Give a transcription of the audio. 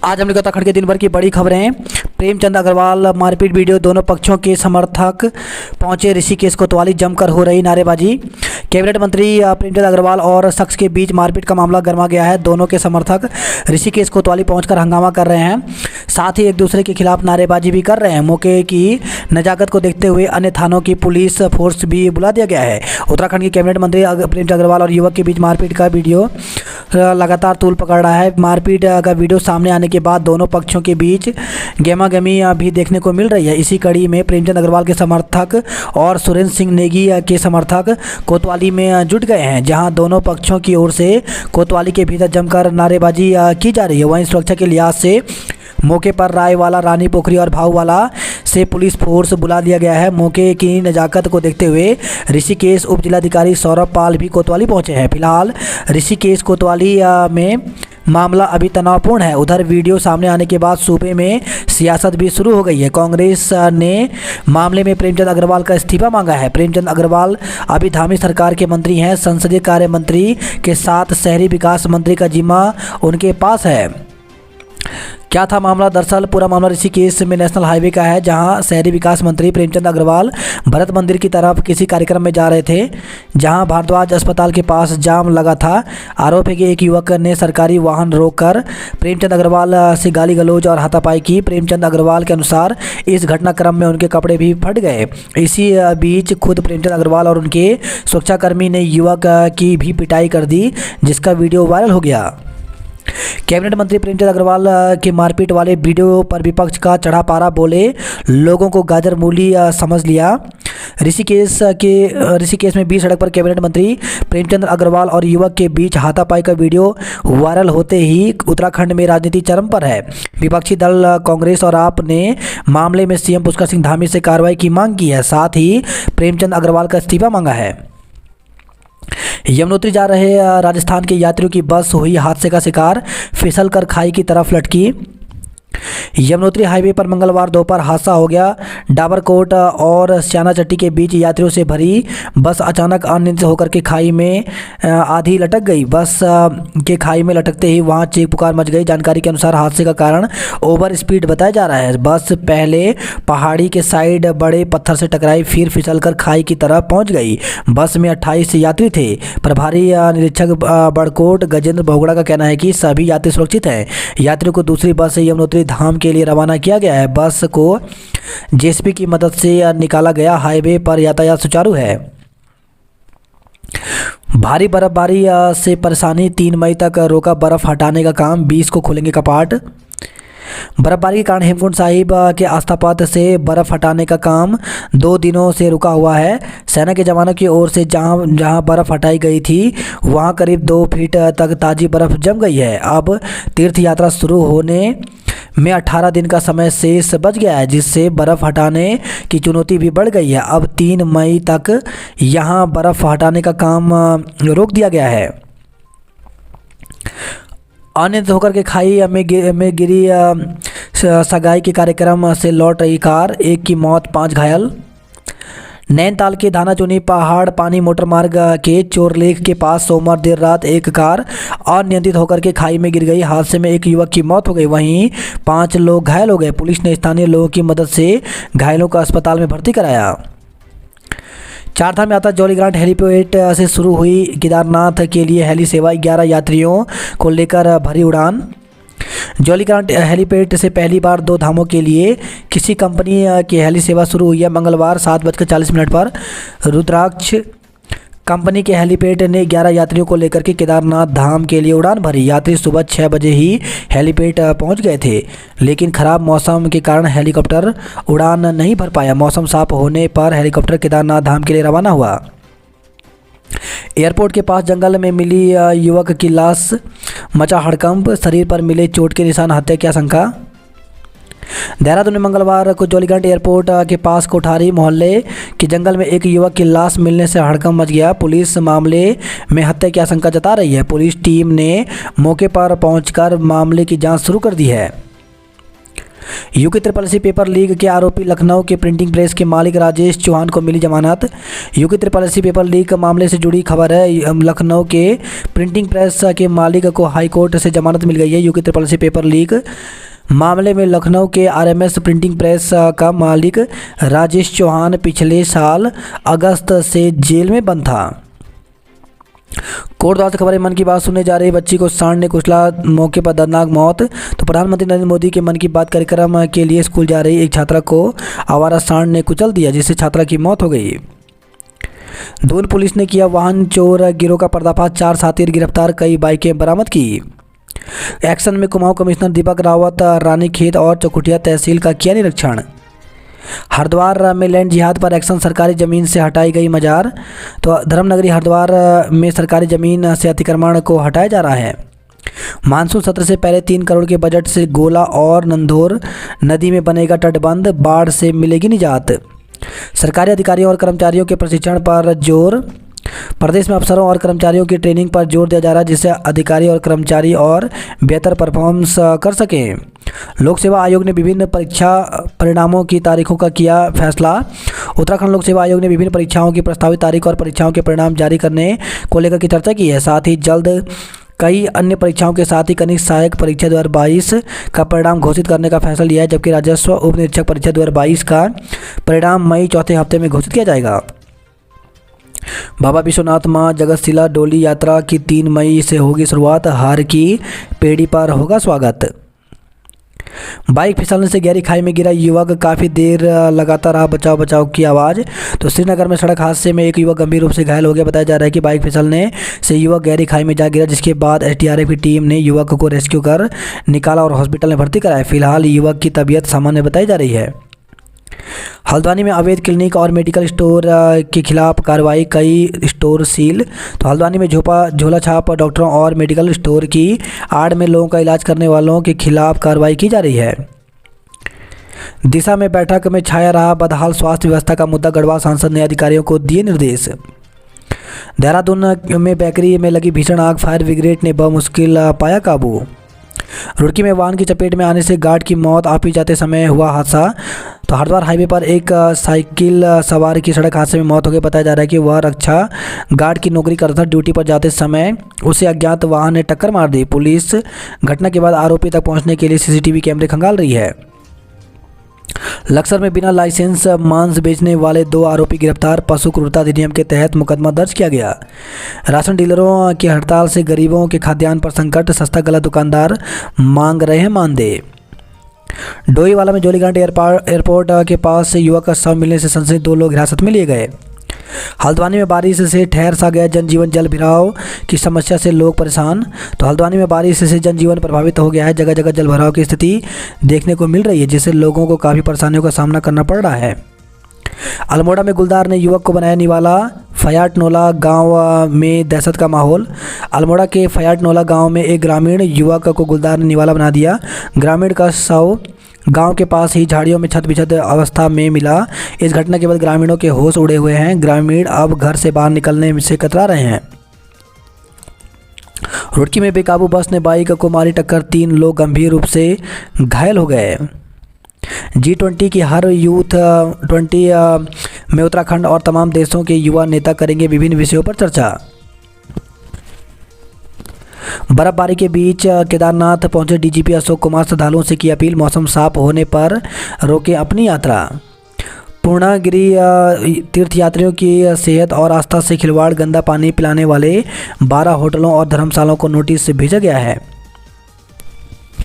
आज हमने उत्तराखंड के दिन भर की बड़ी खबरें। प्रेमचंद अग्रवाल मारपीट वीडियो, दोनों पक्षों के समर्थक पहुंचे ऋषिकेश कोतवाली, जमकर हो रही नारेबाजी। कैबिनेट मंत्री प्रेमचंद अग्रवाल और शख्स के बीच मारपीट का मामला गर्मा गया है। दोनों के समर्थक ऋषिकेश कोतवाली पहुंचकर हंगामा कर रहे हैं, साथ ही एक दूसरे के खिलाफ नारेबाजी भी कर रहे हैं। मौके की नजाकत को देखते हुए अन्य थानों की पुलिस फोर्स भी बुला दिया गया है। उत्तराखंड के कैबिनेट मंत्री प्रेमचंद अग्रवाल और युवक के बीच मारपीट का वीडियो लगातार तूल पकड़ रहा है। मारपीट का वीडियो सामने आने के बाद दोनों पक्षों के बीच गहमागहमी भी देखने को मिल रही है। इसी कड़ी में प्रेमचंद अग्रवाल के समर्थक और सुरेंद्र सिंह नेगी के समर्थक कोतवाली में जुट गए हैं, जहां दोनों पक्षों की ओर से कोतवाली के भीतर जमकर नारेबाजी की जा रही है। वहीं सुरक्षा के लिहाज से मौके पर रायवाला, रानी पोखरी और भाऊवाला से पुलिस फोर्स बुला दिया गया है। मौके की नजाकत को देखते हुए ऋषिकेश उप जिलाधिकारी सौरभ पाल भी कोतवाली पहुंचे हैं। फिलहाल ऋषिकेश कोतवाली में मामला अभी तनावपूर्ण है। उधर वीडियो सामने आने के बाद सूबे में सियासत भी शुरू हो गई है। कांग्रेस ने मामले में प्रेमचंद अग्रवाल का इस्तीफा मांगा है। प्रेमचंद अग्रवाल अभी धामी सरकार के मंत्री हैं। संसदीय कार्य मंत्री के साथ शहरी विकास मंत्री का जिम्मा उनके पास है। क्या था मामला? दरअसल पूरा मामला ऋषिकेश में नेशनल हाईवे का है, जहां शहरी विकास मंत्री प्रेमचंद अग्रवाल भरत मंदिर की तरफ किसी कार्यक्रम में जा रहे थे, जहां भारद्वाज अस्पताल के पास जाम लगा था। आरोप है कि एक युवक ने सरकारी वाहन रोककर प्रेमचंद अग्रवाल से गाली गलौज और हाथापाई की। प्रेमचंद अग्रवाल के अनुसार इस घटनाक्रम में उनके कपड़े भी फट गए। इसी बीच खुद प्रेमचंद अग्रवाल और उनके सुरक्षाकर्मी ने युवक की भी पिटाई कर दी, जिसका वीडियो वायरल हो गया। कैबिनेट मंत्री प्रेमचंद अग्रवाल के मारपीट वाले वीडियो पर विपक्ष का चढ़ा पारा, बोले लोगों को गाजर मूली समझ लिया। ऋषिकेश में बीच सड़क पर कैबिनेट मंत्री प्रेमचंद अग्रवाल और युवक के बीच हाथापाई का वीडियो वायरल होते ही उत्तराखंड में राजनीति चरम पर है। विपक्षी दल कांग्रेस और आप ने मामले में सीएम पुष्कर सिंह धामी से कार्रवाई की मांग की है, साथ ही प्रेमचंद अग्रवाल का इस्तीफा मांगा है। यमुनोत्री जा रहे राजस्थान के यात्रियों की बस हुई हादसे का शिकार, फिसलकर खाई की तरफ लटकी। यमुनोत्री हाईवे पर मंगलवार दोपहर हादसा हो गया। डाबरकोट और स्याना चट्टी के बीच यात्रियों से भरी बस अचानक अनियंत्रित होकर के खाई में आधी लटक गई। बस के खाई में लटकते ही वहां चीख पुकार मच गई। जानकारी के अनुसार हादसे का कारण ओवर स्पीड बताया जा रहा है। बस पहले पहाड़ी के साइड बड़े पत्थर से टकराई, फिर फिसलकर खाई की तरफ पहुंच गई। बस में 28 यात्री थे। प्रभारी निरीक्षक बड़कोट गजेंद्र बहुगुड़ा का कहना है कि सभी यात्री सुरक्षित हैं। यात्रियों को दूसरी बस से यमुनोत्री धाम के लिए रवाना किया गया है। बस को जेसीबी की मदद से निकाला गया। हाईवे पर यातायात सुचारू है। भारी बर्फबारी से परेशानी, 3 मई तक रोका बर्फ हटाने का काम, 20 को खुलेंगे कपाट। बर्फबारी के कारण हेमकुंड साहिब के आस्था पथ से बर्फ हटाने का काम 2 दिनों से रुका हुआ है। सेना के जवानों की ओर से जहां बर्फ हटाई गई थी, वहां करीब 2 फीट तक ताजी बर्फ जम गई है। अब तीर्थ यात्रा शुरू होने में 18 दिन का समय शेष बच गया है, जिससे बर्फ़ हटाने की चुनौती भी बढ़ गई है। अब 3 मई तक यहां बर्फ़ हटाने का काम रोक दिया गया है। अनियंत्रित होकर के खाई में गिरी सगाई के कार्यक्रम से लौट रही कार, 1 की मौत, 5 घायल। नैनीताल के धानाचूनी पहाड़ पानी मोटर मार्ग के चोरलेख के पास सोमवार देर रात एक कार अनियंत्रित होकर के खाई में गिर गई। हादसे में एक युवक की मौत हो गई, वहीं 5 लोग घायल हो गए। पुलिस ने स्थानीय लोगों की मदद से घायलों को अस्पताल में भर्ती कराया। चारधाम यात्रा जौलीग्रांट हेलीपैड से शुरू हुई। केदारनाथ के लिए हेली सेवा, 11 यात्रियों को लेकर भरी उड़ान। जौलीग्रांट हेलीपैड से पहली बार 2 धामों के लिए किसी कंपनी की हेली सेवा शुरू हुई है। मंगलवार 7:40 पर रुद्राक्ष कंपनी के हेलीपैड ने 11 यात्रियों को लेकर के केदारनाथ धाम के लिए उड़ान भरी। यात्री सुबह 6 बजे ही हेलीपैड पहुंच गए थे, लेकिन खराब मौसम के कारण हेलीकॉप्टर उड़ान नहीं भर पाया। मौसम साफ होने पर हेलीकॉप्टर केदारनाथ धाम के लिए रवाना हुआ। एयरपोर्ट के पास जंगल में मिली युवक की लाश, मचा हड़कंप, शरीर पर मिले चोट के निशान, हत्या की आशंका। देहरादून में मंगलवार को जौलीग्रांट एयरपोर्ट के पास कोठारी मोहल्ले के जंगल में एक युवक की लाश मिलने से हड़कंप मच गया। पुलिस मामले में हत्या की आशंका जता रही है। पुलिस टीम ने मौके पर पहुंचकर मामले की जांच शुरू कर दी है। यूके SSSC पेपर लीक के आरोपी लखनऊ के प्रिंटिंग प्रेस के मालिक राजेश चौहान को मिली जमानत। यूके SSSC पेपर लीक मामले से जुड़ी खबर है। लखनऊ के प्रिंटिंग प्रेस के मालिक को हाईकोर्ट से जमानत मिल गई है। यूके SSSC पेपर लीक मामले में लखनऊ के RMS प्रिंटिंग प्रेस का मालिक राजेश चौहान पिछले साल अगस्त से जेल में बंद था। कोर्ट द्वारा से खबर है। मन की बात सुनने जा रही बच्ची को सांड ने कुचला, मौके पर दर्दनाक मौत। तो प्रधानमंत्री नरेंद्र मोदी के मन की बात कार्यक्रम के लिए स्कूल जा रही एक छात्रा को आवारा सांड ने कुचल दिया, जिससे छात्रा की मौत हो गई। दून पुलिस ने किया वाहन चोर गिरोह का पर्दाफाश, 4 साथी गिरफ्तार, कई बाइकें बरामद की। एक्शन में कुमाऊं कमिश्नर दीपक रावत रानीखेत और चकुटिया तहसील का किया निरीक्षण। हरिद्वार में लैंड जिहाद पर एक्शन, सरकारी ज़मीन से हटाई गई मजार। तो धर्मनगरी हरिद्वार में सरकारी ज़मीन से अतिक्रमण को हटाया जा रहा है। मानसून सत्र से पहले 3 करोड़ के बजट से गोला और नंदोर नदी में बनेगा तटबंध, बाढ़ से मिलेगी निजात। सरकारी अधिकारियों और कर्मचारियों के प्रशिक्षण पर जोर। प्रदेश में अफसरों और कर्मचारियों की ट्रेनिंग पर जोर दिया जा रहा है, जिससे अधिकारी और कर्मचारी और बेहतर परफॉर्मेंस कर सकें। लोक सेवा आयोग ने विभिन्न परीक्षा परिणामों की तारीखों का किया फैसला। उत्तराखंड लोक सेवा आयोग ने विभिन्न परीक्षाओं की प्रस्तावित तारीख और परीक्षाओं के परिणाम जारी करने को लेकर की चर्चा की है। साथ ही जल्द कई अन्य परीक्षाओं के साथ ही कनिष्ठ सहायक परीक्षा 2022 का परिणाम घोषित करने का फैसला लिया है, जबकि राजस्व उप निरीक्षक परीक्षा 2022 का परिणाम मई चौथे हफ्ते में घोषित किया जाएगा। बाबा विश्वनाथ मां जगतशिला डोली यात्रा की 3 मई से होगी शुरुआत, हार की पेड़ी पर होगा स्वागत। बाइक फिसलने से गहरी खाई में गिरा युवक, काफ़ी देर लगातार रहा बचाव बचाव की आवाज़। तो श्रीनगर में सड़क हादसे में एक युवक गंभीर रूप से घायल हो गया। बताया जा रहा है कि बाइक फिसलने से युवक गहरी खाई में जा गिरा, जिसके बाद SDRF की टीम ने युवक को रेस्क्यू कर निकाला और हॉस्पिटल में भर्ती कराया। फिलहाल युवक की तबीयत सामान्य बताई जा रही है। हल्द्वानी में अवैध क्लिनिक और मेडिकल स्टोर के खिलाफ कार्रवाई, कई स्टोर सील। तो हल्द्वानी में झोला छाप डॉक्टरों और मेडिकल स्टोर की आड़ में लोगों का इलाज करने वालों के खिलाफ कार्रवाई की जा रही है। दिशा में बैठक में छाया रहा बदहाल स्वास्थ्य व्यवस्था का मुद्दा, गढ़वाल सांसद ने अधिकारियों को दिए निर्देश। देहरादून में बेकरी में लगी भीषण आग, फायर ब्रिगेड ने बमुश्किल पाया काबू। रुड़की में वाहन की चपेट में आने से गार्ड की मौत, आपी जाते समय हुआ हादसा। तो हरिद्वार हाईवे पर एक साइकिल सवार की सड़क हादसे में मौत हो गई। बताया जा रहा है कि वह रक्षा गार्ड की नौकरी करता था। ड्यूटी पर जाते समय उसे अज्ञात वाहन ने टक्कर मार दी। पुलिस घटना के बाद आरोपी तक पहुंचने के लिए CCTV कैमरे खंगाल रही है। लक्सर में बिना लाइसेंस मांस बेचने वाले 2 आरोपी गिरफ्तार, पशु क्रूरता अधिनियम के तहत मुकदमा दर्ज किया गया। राशन डीलरों की हड़ताल से गरीबों के खाद्यान्न पर संकट, सस्ता गला दुकानदार मांग रहे हैं मानदेय। डोईवाला में जोलीग्रांट एयरपोर्ट के पास से युवक का शव मिलने से संशयित 2 लोग हिरासत में लिए गए। हल्द्वानी में बारिश से ठहर सा गया जनजीवन, जल भराव की समस्या से लोग परेशान। तो हल्द्वानी में बारिश से जनजीवन प्रभावित हो गया है, जगह जगह जल भराव की स्थिति देखने को मिल रही है, जिससे लोगों को काफ़ी परेशानियों का सामना करना पड़ रहा है। अल्मोड़ा में गुलदार ने युवक को बनाया निवाला, फयाटनोला गांव में दहशत का माहौल। अल्मोड़ा के फयाटनोला गांव में एक ग्रामीण युवक को गुलदार ने निवाला बना दिया। ग्रामीण का शव गांव के पास ही झाड़ियों में छत बिछत अवस्था में मिला। इस घटना के बाद ग्रामीणों के होश उड़े हुए हैं। ग्रामीण अब घर से बाहर निकलने से कतरा रहे हैं। रुड़की में बेकाबू बस ने बाइक को मारी टक्कर, 3 लोग गंभीर रूप से घायल हो गए। G20 की हर यूथ 20 में उत्तराखंड और तमाम देशों के युवा नेता करेंगे विभिन्न विषयों पर चर्चा। बर्फबारी के बीच केदारनाथ पहुंचे DGP अशोक कुमार, श्रद्धालुओं से की अपील, मौसम साफ होने पर रोकें अपनी यात्रा। पूर्णागिरि तीर्थयात्रियों की सेहत और आस्था से खिलवाड़, गंदा पानी पिलाने वाले 12 होटलों और धर्मशालाओं को नोटिस भेजा गया है।